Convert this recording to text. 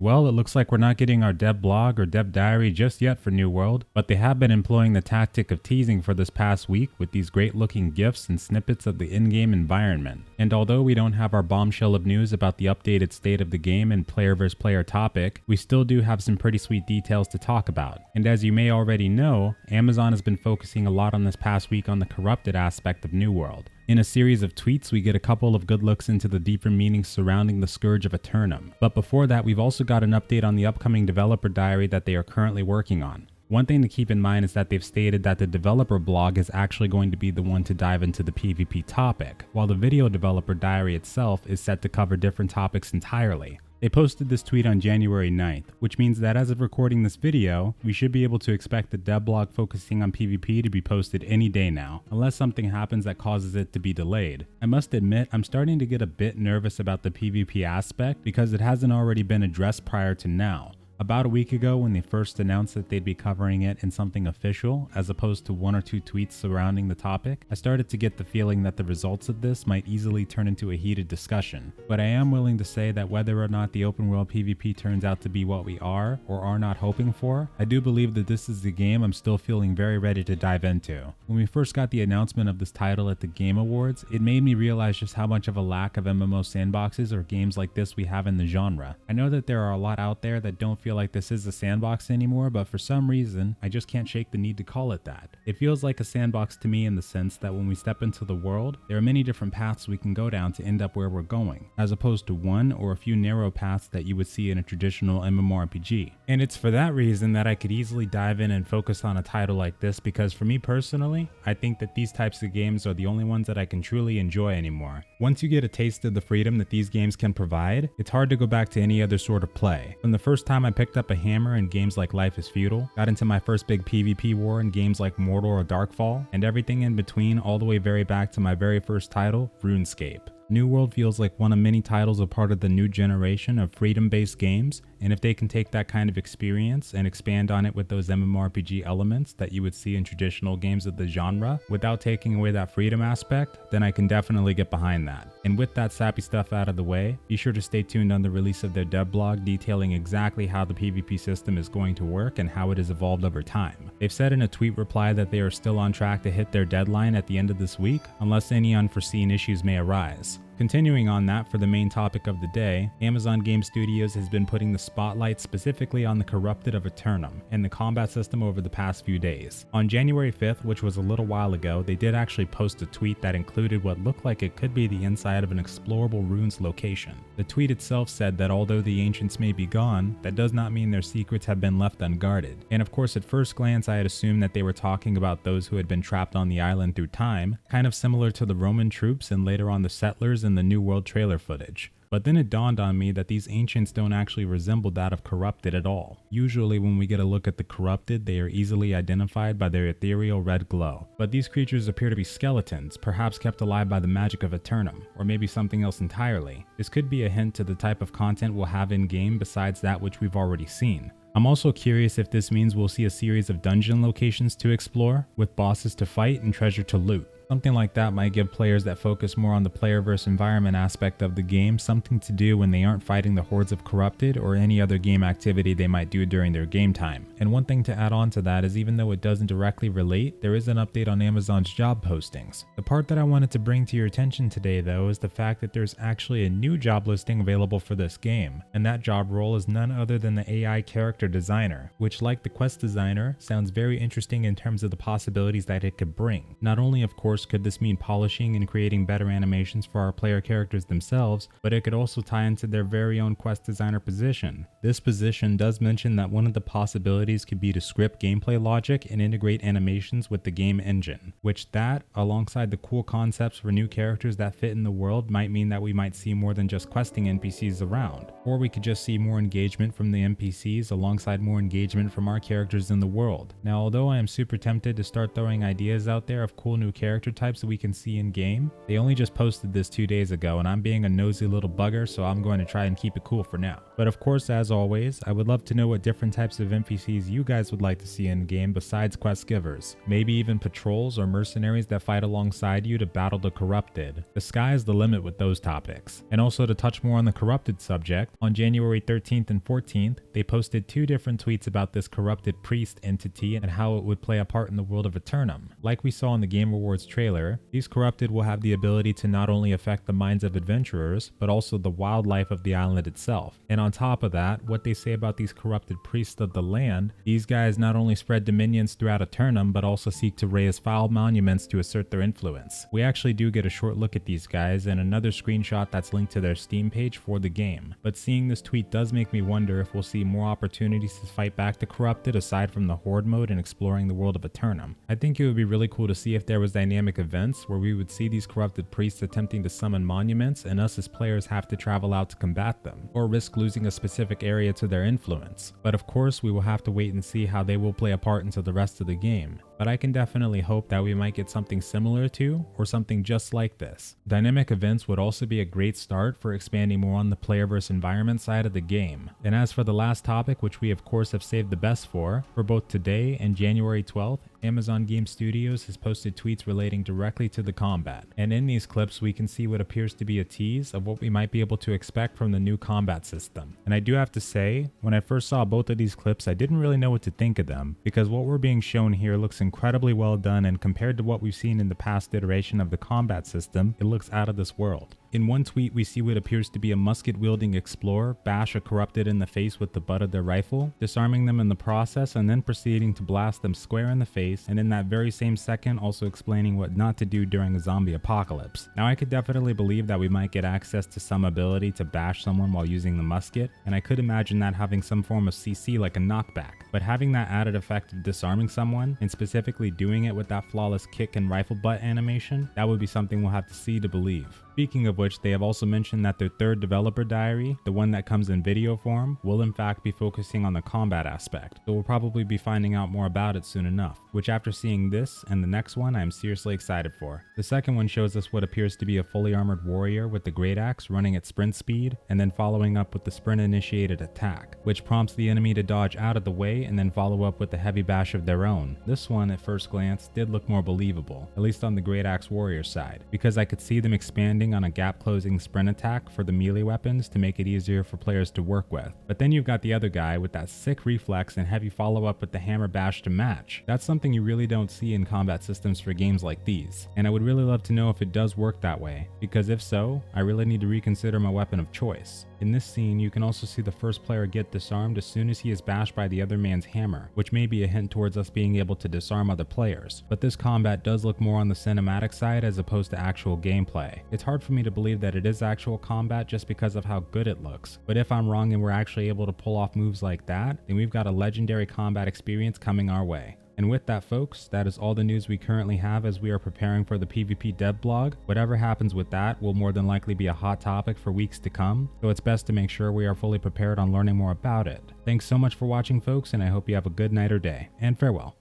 Well, it looks like we're not getting our dev blog or dev diary just yet for New World, but they have been employing the tactic of teasing for this past week with these great looking GIFs and snippets of the in-game environment. And although we don't have our bombshell of news about the updated state of the game and player vs player topic, we still do have some pretty sweet details to talk about. And as you may already know, Amazon has been focusing a lot on this past week on the corrupted aspect of New World. In a series of tweets, we get a couple of good looks into the deeper meanings surrounding the Scourge of Eternum. But before that, we've also got an update on the upcoming developer diary that they are currently working on. One thing to keep in mind is that they've stated that the developer blog is actually going to be the one to dive into the PvP topic, while the video developer diary itself is set to cover different topics entirely. They posted this tweet on January 9th, which means that as of recording this video, we should be able to expect the dev blog focusing on PvP to be posted any day now, unless something happens that causes it to be delayed. I must admit, I'm starting to get a bit nervous about the PvP aspect because it hasn't already been addressed prior to now. About a week ago, when they first announced that they'd be covering it in something official, as opposed to one or two tweets surrounding the topic, I started to get the feeling that the results of this might easily turn into a heated discussion. But I am willing to say that whether or not the open world PvP turns out to be what we are or are not hoping for, I do believe that this is the game I'm still feeling very ready to dive into. When we first got the announcement of this title at the Game Awards, it made me realize just how much of a lack of MMO sandboxes or games like this we have in the genre. I know that there are a lot out there that don't feel like this is a sandbox anymore, but for some reason, I just can't shake the need to call it that. It feels like a sandbox to me in the sense that when we step into the world, there are many different paths we can go down to end up where we're going, as opposed to one or a few narrow paths that you would see in a traditional MMORPG. And it's for that reason that I could easily dive in and focus on a title like this, because for me personally, I think that these types of games are the only ones that I can truly enjoy anymore. Once you get a taste of the freedom that these games can provide, it's hard to go back to any other sort of play. From the first time I picked up a hammer in games like Life is Feudal, got into my first big PvP war in games like Mortal or Darkfall, and everything in between all the way very back to my very first title, RuneScape. New World feels like one of many titles a part of the new generation of freedom-based games, and if they can take that kind of experience and expand on it with those MMORPG elements that you would see in traditional games of the genre, without taking away that freedom aspect, then I can definitely get behind that. And with that sappy stuff out of the way, be sure to stay tuned on the release of their dev blog detailing exactly how the PvP system is going to work and how it has evolved over time. They've said in a tweet reply that they are still on track to hit their deadline at the end of this week, unless any unforeseen issues may arise. Continuing on that, for the main topic of the day, Amazon Game Studios has been putting the spotlight specifically on the Corrupted of Eternum and the combat system over the past few days. On January 5th, which was a little while ago, they did actually post a tweet that included what looked like it could be the inside of an explorable ruins location. The tweet itself said that although the ancients may be gone, that does not mean their secrets have been left unguarded. And of course, at first glance, I had assumed that they were talking about those who had been trapped on the island through time, kind of similar to the Roman troops and later on the settlers in the New World trailer footage. But then it dawned on me that these ancients don't actually resemble that of Corrupted at all. Usually when we get a look at the Corrupted, they are easily identified by their ethereal red glow. But these creatures appear to be skeletons, perhaps kept alive by the magic of Eternum, or maybe something else entirely. This could be a hint to the type of content we'll have in-game besides that which we've already seen. I'm also curious if this means we'll see a series of dungeon locations to explore, with bosses to fight and treasure to loot. Something like that might give players that focus more on the player versus environment aspect of the game something to do when they aren't fighting the hordes of Corrupted or any other game activity they might do during their game time. And one thing to add on to that is, even though it doesn't directly relate, there is an update on Amazon's job postings. The part that I wanted to bring to your attention today though is the fact that there's actually a new job listing available for this game, and that job role is none other than the AI character designer, which, like the quest designer, sounds very interesting in terms of the possibilities that it could bring. Not only, of course, could this mean polishing and creating better animations for our player characters themselves, but it could also tie into their very own quest designer position. This position does mention that one of the possibilities could be to script gameplay logic and integrate animations with the game engine, which that, alongside the cool concepts for new characters that fit in the world, might mean that we might see more than just questing NPCs around, or we could just see more engagement from the NPCs alongside more engagement from our characters in the world. Now, although I am super tempted to start throwing ideas out there of cool new characters character types that we can see in game. They only just posted this 2 days ago, and I'm being a nosy little bugger, so I'm going to try and keep it cool for now. But of course, as always, I would love to know what different types of NPCs you guys would like to see in game besides quest givers. Maybe even patrols or mercenaries that fight alongside you to battle the corrupted. The sky is the limit with those topics. And also to touch more on the corrupted subject, on January 13th and 14th, they posted 2 different tweets about this corrupted priest entity and how it would play a part in the world of Eternum. Like we saw in the Game Rewards trailer, these corrupted will have the ability to not only affect the minds of adventurers, but also the wildlife of the island itself. And on top of that, what they say about these corrupted priests of the land, these guys not only spread dominions throughout Eternum, but also seek to raise foul monuments to assert their influence. We actually do get a short look at these guys and another screenshot that's linked to their Steam page for the game. But seeing this tweet does make me wonder if we'll see more opportunities to fight back the corrupted aside from the horde mode and exploring the world of Eternum. I think it would be really cool to see if there was dynamic events where we would see these corrupted priests attempting to summon monuments and us as players have to travel out to combat them, or risk losing a specific area to their influence. But of course, we will have to wait and see how they will play a part into the rest of the game. But I can definitely hope that we might get something similar to, or something just like this. Dynamic events would also be a great start for expanding more on the player versus environment side of the game. And as for the last topic, which we of course have saved the best for both today and January 12th, Amazon Game Studios has posted tweets relating directly to the combat. And in these clips, we can see what appears to be a tease of what we might be able to expect from the new combat system. And I do have to say, when I first saw both of these clips, I didn't really know what to think of them, because what we're being shown here looks incredibly well done, and compared to what we've seen in the past iteration of the combat system, it looks out of this world. In one tweet, we see what appears to be a musket-wielding explorer bash a corrupted in the face with the butt of their rifle, disarming them in the process and then proceeding to blast them square in the face, and in that very same second also explaining what not to do during a zombie apocalypse. Now I could definitely believe that we might get access to some ability to bash someone while using the musket, and I could imagine that having some form of CC like a knockback. But having that added effect of disarming someone, and specifically doing it with that flawless kick and rifle butt animation, that would be something we'll have to see to believe. Speaking of which, they have also mentioned that their third developer diary, the one that comes in video form, will in fact be focusing on the combat aspect, so we'll probably be finding out more about it soon enough, which after seeing this and the next one, I am seriously excited for. The second one shows us what appears to be a fully armored warrior with the great axe running at sprint speed, and then following up with the sprint initiated attack, which prompts the enemy to dodge out of the way and then follow up with a heavy bash of their own. This one at first glance did look more believable, at least on the great axe warrior side, because I could see them expanding on a gap closing sprint attack for the melee weapons to make it easier for players to work with. But then you've got the other guy with that sick reflex and heavy follow up with the hammer bash to match. That's something you really don't see in combat systems for games like these, and I would really love to know if it does work that way, because if so, I really need to reconsider my weapon of choice. In this scene, you can also see the first player get disarmed as soon as he is bashed by the other man's hammer, which may be a hint towards us being able to disarm other players. But this combat does look more on the cinematic side as opposed to actual gameplay. It's hard for me to believe that it is actual combat just because of how good it looks. But if I'm wrong and we're actually able to pull off moves like that, then we've got a legendary combat experience coming our way. And with that, folks, that is all the news we currently have as we are preparing for the PvP dev blog. Whatever happens with that will more than likely be a hot topic for weeks to come, so it's best to make sure we are fully prepared on learning more about it. Thanks so much for watching, folks, and I hope you have a good night or day, and farewell.